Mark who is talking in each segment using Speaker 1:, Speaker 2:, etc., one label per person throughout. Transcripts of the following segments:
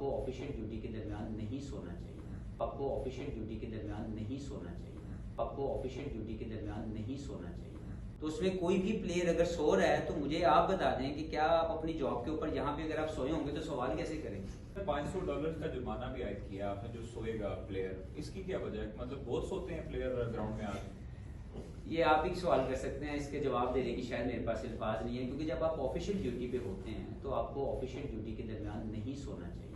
Speaker 1: आपको official duty के दरमियान नहीं सोना चाहिए। आपको ऑफिशियल ड्यूटी के दरमियान नहीं सोना चाहिए। आपको ऑफिशियल ड्यूटी के दरमियान नहीं सोना चाहिए। तो उसमें कोई भी प्लेयर अगर सो रहा है तो मुझे आप बता दें कि क्या आप अपनी जॉब के ऊपर यहाँ पे अगर आप सोए होंगे तो सवाल कैसे करेंगे।
Speaker 2: $500 का जुर्माना भी आयद किया आपने जो सोएगा प्लेयर, इसकी क्या वजह है? मतलब बहुत सोते हैं प्लेयर ग्राउंड में आके।
Speaker 1: ये आप ही सवाल कर सकते हैं, इसके जवाब देने की शायद मेरे पास अल्फाज नहीं है, क्योंकि जब आप ऑफिशियल ड्यूटी पे होते हैं तो आपको ऑफिशियल ड्यूटी के दरमियान नहीं सोना चाहिए।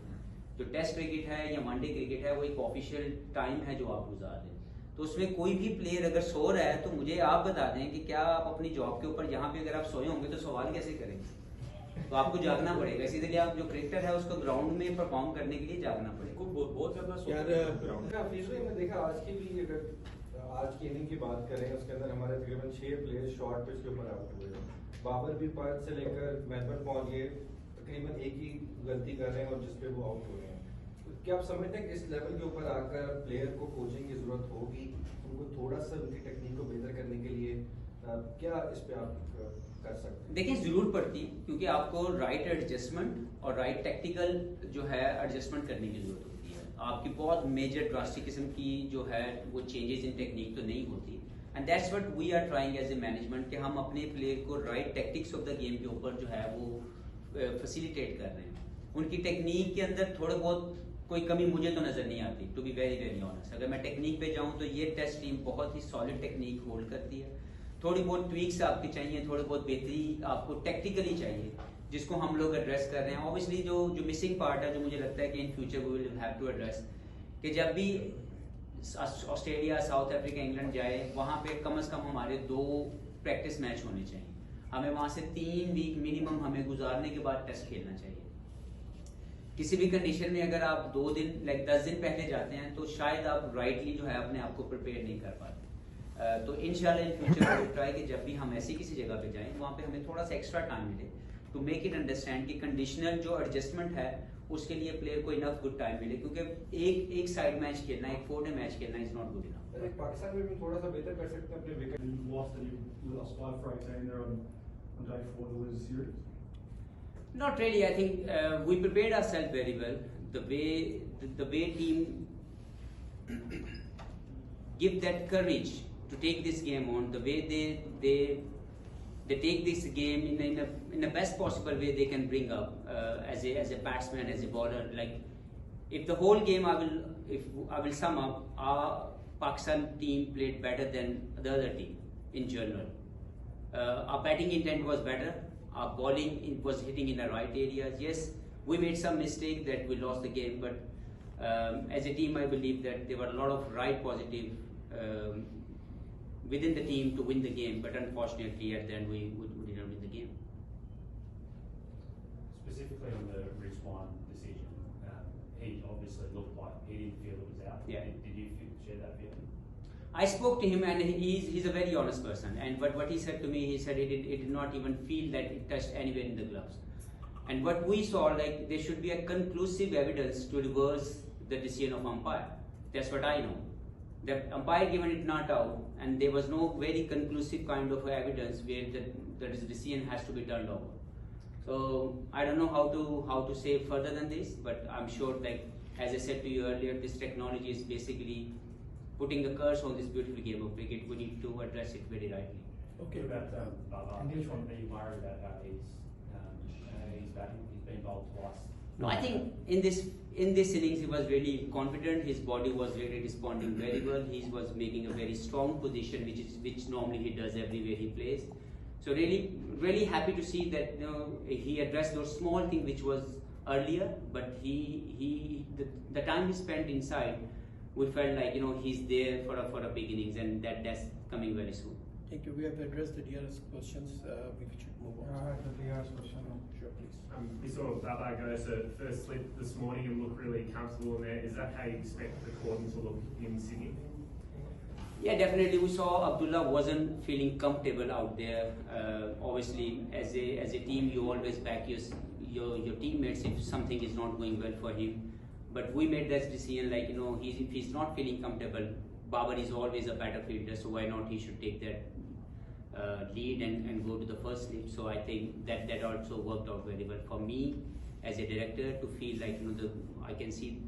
Speaker 1: जो टेस्ट क्रिकेट है या वनडे क्रिकेट है वो एक ऑफिशियल टाइम है जो आप गुजार रहे हैं, तो उसमें कोई भी प्लेयर अगर सो रहा है तो मुझे आप बता दें कि क्या आप अपनी जॉब के ऊपर यहाँ पे अगर आप सोए होंगे तो सवाल कैसे करेंगे। तो आपको जागना पड़ेगा, इसीलिए आप जो क्रिकेटर है उसको ग्राउंड में परफॉर्म करने के लिए जागना पड़ेगा।
Speaker 2: बहुत ज्यादा
Speaker 3: देखा आज की भी, अगर आज की इनिंग की बात करें उसके अंदर हमारे तकरीबन 6 प्लेयर शॉर्ट पिच के ऊपर आउट हुए हैं। बाबर भी 5 से लेकर मेलबर्न पहुंच गए, तकरीबन एक ही गलती कर रहे हैं और जिसपे वो आउट हो रहे हैं। तो क्या आप समझते हैं कि इस लेवल के ऊपर आकर प्लेयर को कोचिंग की जरूरत होगी, उनको थोड़ा सा उनकी टेक्निक को बेहतर करने के लिए क्या इस पे आप कर सकते हैं?
Speaker 1: देखिए जरूर पड़ती है, क्योंकि आपको राइट एडजस्टमेंट और राइट टेक्निकल जो है एडजस्टमेंट करने की जरूरत होती है। आपकी बहुत मेजर ड्रास्टिक किस्म की जो है वो चेंजेस इन टेक्निक तो नहीं होती, and that's what we are trying as a management कि हम अपने प्लेयर को right tactics of the game के ऊपर जो है वो फैसिलिटेट कर रहे हैं। उनकी टेक्निक के अंदर थोड़े बहुत कोई कमी मुझे तो नजर नहीं आती, to be very very honest. अगर मैं टेक्निक पे जाऊं तो ये टेस्ट टीम बहुत ही सॉलिड टेक्निक होल्ड करती है। थोड़ी बहुत ट्वीक्स आपकी चाहिए, थोड़ी बहुत बेहतरी आपको टेक्टिकली चाहिए, जिसको हम लोग एड्रेस कर रहे हैं। ऑब्वियसली जो मिसिंग पार्ट है, जो मुझे लगता है कि in future we will have to address, कि जब भी ऑस्ट्रेलिया, साउथ अफ्रीका, इंग्लैंड जाए वहाँ पे कम से कम हमारे 2 प्रैक्टिस मैच होने चाहिए। हमें वहाँ से 3 वीक मिनिमम हमें गुजारने के बाद टेस्ट खेलना चाहिए। किसी भी कंडीशन में अगर आप 2 दिन 10 दिन पहले जाते हैं तो शायद आप राइटली जो है अपने आप को प्रिपेयर नहीं कर पाते। तो इंशाल्लाह इन फ्यूचर वी ट्राई कि जब भी हम ऐसी किसी जगह पे जाएं वहाँ पे हमें थोड़ा सा एक्स्ट्रा टाइम मिले टू मेक इट अंडरस्टैंड कि कंडीशनल जो एडजस्टमेंट है उसके लिए प्लेयर को इनफ गुड टाइम मिले, क्योंकि एक साइड मैच खेलना, एक 4 डे मैच खेलना is not good enough.
Speaker 3: Pakistan में भी थोड़ा सा बेहतर कर सकते हैं अपने wicket.
Speaker 1: Not really. I think we prepared ourselves very well. The way team give that courage to take this game on, the way they take this game in the best possible way they can bring up as a batsman, as a bowler. Like if the whole game I will sum up, our Pakistan team played better than the other team in general. Our batting intent was better. Our bowling was hitting in the right areas. Yes, we made some mistake that we lost the game, but as a team, I believe that there were a lot of right positive within the team to win the game. But unfortunately, at the end, we did not win the game.
Speaker 4: Specifically on the Rizwan decision, he obviously looked like he didn't feel it was out.
Speaker 1: Yeah.
Speaker 4: Did you share that feeling?
Speaker 1: I spoke to him, and he's a very honest person. And what he said to me, he said it did not even feel that it touched anywhere in the gloves. And what we saw, like there should be a conclusive evidence to reverse the decision of umpire. That's what I know. The umpire given it not out, and there was no very conclusive kind of evidence where the decision has to be turned over. So I don't know how to say further than this, but I'm sure, like as I said to you earlier, this technology is basically putting the curse on this beautiful game of cricket. We need to address it very rightly.
Speaker 4: Okay, about Baba, are you worried about how he's batting? He's been bowled twice.
Speaker 1: No, I think in this innings he was really confident. His body was really responding very well. He was making a very strong position, which normally he does everywhere he plays. So really happy to see that he addressed those small things which was earlier, but the time he spent inside, we felt like he's there for a big innings, and that's coming very soon.
Speaker 5: Thank you. We have addressed the DRS questions. We should move on.
Speaker 3: The DRS question.
Speaker 5: Sure, please.
Speaker 6: We saw Baba go to first slip this morning and look really comfortable in there. Is that how you expect the Cordon to look in Sydney?
Speaker 1: Yeah, definitely. We saw Abdullah wasn't feeling comfortable out there. Obviously, as a team, you always back your teammates if something is not going well for him. But we made that decision, like if he's not feeling comfortable, Babar is always a better fielder, so why not he should take that lead and go to the first slip. So I think that also worked out very well for me. as a director to feel like I can see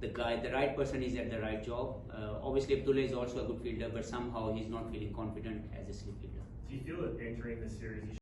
Speaker 1: the right person is at the right job. Obviously, Abdullah is also a good fielder, but somehow he's not feeling confident as a slip fielder.
Speaker 6: Do you feel that entering the series